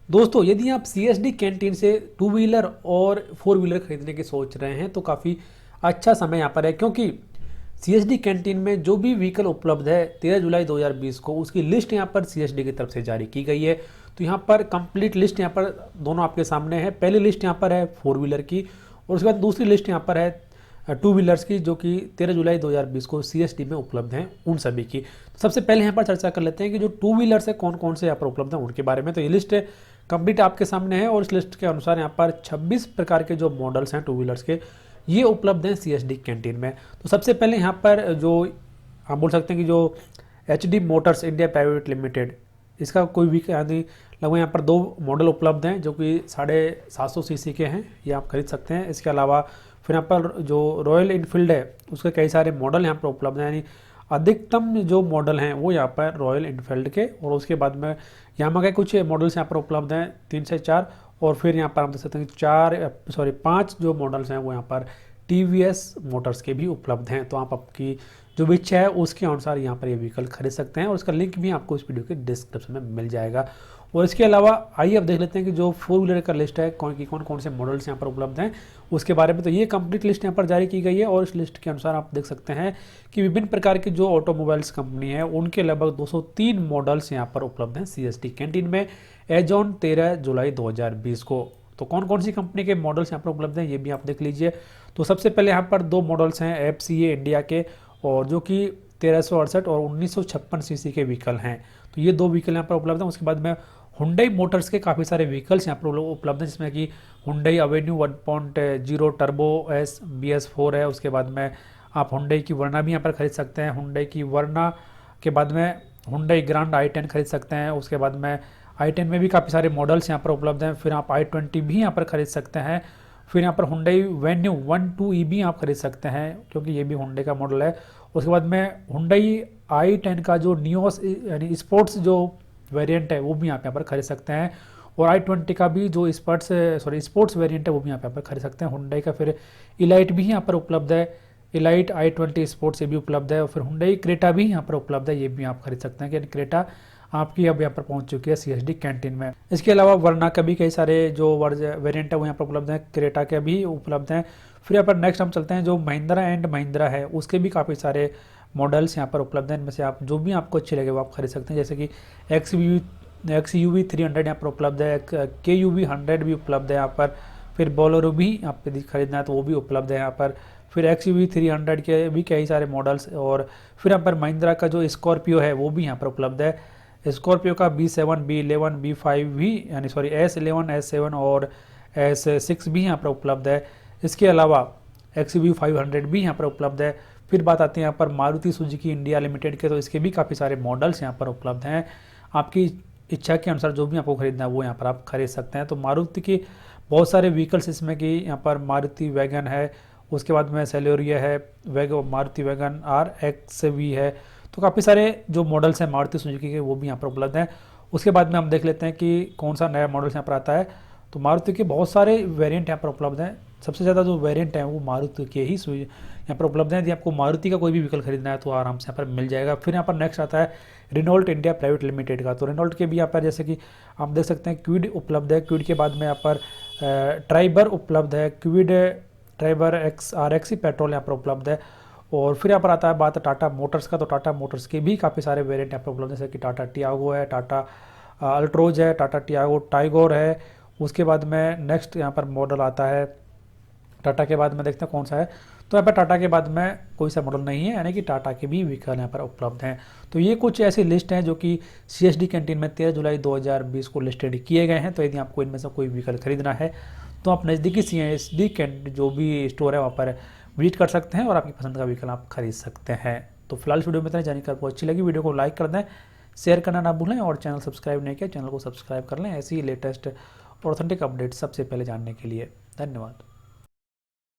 दोस्तों यदि आप सीएसडी कैंटीन से टू व्हीलर और फोर व्हीलर खरीदने की सोच रहे हैं तो काफ़ी अच्छा समय यहाँ पर है, क्योंकि सीएसडी कैंटीन में जो भी व्हीकल उपलब्ध है 13 जुलाई 2020 को उसकी लिस्ट यहाँ पर सीएसडी की तरफ से जारी की गई है। तो यहाँ पर कंप्लीट लिस्ट यहाँ पर दोनों आपके सामने है। पहली लिस्ट यहाँ पर है फोर व्हीलर की और उसके बाद दूसरी लिस्ट यहाँ पर है टू व्हीलर्स की, जो कि 13 जुलाई 2020 को सीएसडी में उपलब्ध हैं उन सभी की। तो सबसे पहले यहाँ पर चर्चा कर लेते हैं कि जो टू व्हीलर्स है कौन कौन से यहाँ पर उपलब्ध हैं उनके बारे में। तो ये लिस्ट कंप्लीट आपके सामने है और इस लिस्ट के अनुसार यहाँ पर 26 प्रकार के जो मॉडल्स हैं टू व्हीलर्स के ये उपलब्ध हैं सीएसडी कैंटीन में। तो सबसे पहले यहाँ पर जो आप बोल सकते हैं कि जो HD Motors India private limited, इसका कोई भी यानी लगभग यहाँ पर दो मॉडल उपलब्ध हैं जो कि 750 सीसी के हैं, ये आप खरीद सकते हैं। इसके अलावा फिर यहाँ पर जो रॉयल इनफील्ड है उसके कई सारे मॉडल यहाँ पर उपलब्ध हैं, यानी अधिकतम जो मॉडल हैं वो यहाँ पर रॉयल इनफील्ड के, और उसके बाद में यामा के कुछ मॉडल्स यहाँ पर उपलब्ध हैं 3 से 4, और फिर यहाँ पर हम देख सकते हैं 5 जो मॉडल्स हैं वो यहाँ पर टीवीएस मोटर्स के भी उपलब्ध हैं। तो आप आपकी जो भी इच्छा है उसके अनुसार यहाँ पर ये व्हीकल खरीद सकते हैं और उसका लिंक भी आपको इस वीडियो के डिस्क्रिप्शन में मिल जाएगा। और इसके अलावा आइए अब देख लेते हैं कि जो फोर व्हीलर का लिस्ट है कौन कौन से मॉडल्स यहाँ पर उपलब्ध हैं उसके बारे में। तो ये कंप्लीट लिस्ट यहाँ पर जारी की गई है और इस लिस्ट के अनुसार आप देख सकते हैं कि विभिन्न प्रकार की जो ऑटोमोबाइल्स कंपनी है उनके लगभग 203 मॉडल्स यहाँ पर उपलब्ध हैं सीएसडी कैंटीन में एज ऑन 13 जुलाई 2020 को। तो कौन कौन सी कंपनी के मॉडल्स यहाँ पर उपलब्ध हैं ये भी आप देख लीजिए। तो सबसे पहले यहाँ पर दो मॉडल्स हैं एफसीए इंडिया के, और जो कि 1368 और 1956 सीसी के व्हीकल हैं। तो ये दो व्हीकल यहाँ पर उपलब्ध हैं। उसके बाद में हुंडई मोटर्स के काफ़ी सारे व्हीकल्स यहाँ पर उपलब्ध हैं, जिसमें कि Hyundai avenue 1.0 turbo S BS4 है। उसके बाद में आप हुंडई की वर्ना भी यहाँ पर खरीद सकते हैं, हुंडई की वर्ना के बाद में हुंडई ग्रांड i10 खरीद सकते हैं। उसके बाद में i10 में भी काफ़ी सारे मॉडल्स यहाँ पर उपलब्ध हैं। फिर आप i20 भी यहाँ पर खरीद सकते हैं। फिर यहाँ पर हुंडई वेन्यू 12E भी आप खरीद सकते हैं क्योंकि ये भी हुंडई का मॉडल है। उसके बाद में हुंडई i10 का जो नियोस यानी स्पोर्ट्स जो वेरिएंट है वो भी यहाँ पर खरीद सकते हैं, और i20 का भी जो स्पोर्ट्स वेरिएंट है वो भी यहाँ पर खरीद सकते हैं हुंडई का। फिर इलाइट भी यहाँ पर उपलब्ध है, इलाइट i20 स्पोर्ट्स ये भी उपलब्ध है। और फिर हुंडई क्रेटा भी यहाँ पर उपलब्ध है, ये भी आप खरीद सकते हैं कि क्रेटा आपकी अब यहाँ पर पहुँच चुकी है सीएसडी कैंटीन में। इसके अलावा वर्ना का भी कई सारे जो वेरिएंट है वो यहाँ पर उपलब्ध हैं, क्रेटा के भी उपलब्ध हैं। फिर यहाँ पर नेक्स्ट हम चलते हैं जो महिंद्रा एंड महिंद्रा है उसके भी काफ़ी सारे मॉडल्स यहाँ पर उपलब्ध हैं। इनमें से आप जो भी आपको अच्छे लगे वो आप खरीद सकते हैं, जैसे कि XUV 300 यहाँ पर उपलब्ध है, KUV 100 भी उपलब्ध है यहाँ पर। फिर बोलेरो भी आप खरीदना है तो वो भी उपलब्ध है यहाँ पर। फिर XUV 300 के भी कई सारे मॉडल्स, और फिर यहाँ पर महिंद्रा का जो स्कॉर्पियो है वो भी यहाँ पर उपलब्ध है। स्कॉर्पियो का B7 B11 B5 भी यानी S11 S7 और S6 भी यहाँ पर उपलब्ध है। इसके अलावा XUV 500 भी यहाँ पर उपलब्ध है। फिर बात आती है यहाँ पर मारुति सुजुकी इंडिया लिमिटेड के, तो इसके भी काफ़ी सारे मॉडल्स यहाँ पर उपलब्ध हैं। आपकी इच्छा के अनुसार जो भी आपको खरीदना है वो यहाँ पर आप खरीद सकते हैं। तो मारुति की बहुत सारे व्हीकल्स इसमें कि यहाँ पर मारुति वैगन है, उसके बाद में सेलेरियो है, मारुति वैगन RXV है। तो काफ़ी सारे जो मॉडल्स हैं मारुति सुजुकी के वो भी यहाँ पर उपलब्ध हैं। उसके बाद में हम देख लेते हैं कि कौन सा नया मॉडल्स यहाँ पर आता है। तो मारुति के बहुत सारे वेरिएंट यहाँ पर उपलब्ध हैं। सबसे ज़्यादा जो वेरिएंट हैं वो मारुति के ही यहाँ पर उपलब्ध हैं। यदि आपको मारुति का कोई भी व्हीकल खरीदना है तो आराम से यहाँ पर मिल जाएगा। फिर यहाँ पर नेक्स्ट आता है रेनॉल्ट इंडिया प्राइवेट लिमिटेड का। तो रेनॉल्ट के भी यहाँ पर जैसे कि आप देख सकते हैं क्विड उपलब्ध है, क्विड के बाद में यहाँ पर ट्राइबर उपलब्ध है, क्विड ट्राइबर RXE पेट्रोल यहाँ पर उपलब्ध है। और फिर यहाँ पर आता है बात टाटा मोटर्स का। तो टाटा मोटर्स के भी काफ़ी सारे वेरिएंट यहाँ पर उपलब्ध है, जैसे कि टाटा टियागो है, टाटा अल्ट्रोज है, टाटा टियागो टाइगोर है। उसके बाद में नेक्स्ट यहाँ पर मॉडल आता है टाटा के बाद में, देखते हैं कौन सा है। तो यहाँ पर टाटा के बाद में कोई सा मॉडल नहीं है, यानी कि टाटा के भी व्हीकल यहाँ पर उपलब्ध हैं। तो ये कुछ ऐसी लिस्ट हैं जो कि सीएसडी कैंटीन में 13 जुलाई 2020 को लिस्टेड किए गए हैं। तो यदि आपको इनमें से कोई व्हीकल खरीदना है तो आप नज़दीकी सीएसडी कैंटीन जो भी स्टोर है वहाँ पर विजिट कर सकते हैं और आपकी पसंद का व्हीकल आप खरीद सकते हैं। तो फिलहाल वीडियो में इतना जानकारी आपको अच्छी लगी, वीडियो को लाइक कर दें, शेयर करना ना भूलें, और चैनल सब्सक्राइब नहीं किया चैनल को सब्सक्राइब कर लें ऐसी लेटेस्ट और ऑथेंटिक अपडेट सबसे पहले जानने के लिए। धन्यवाद।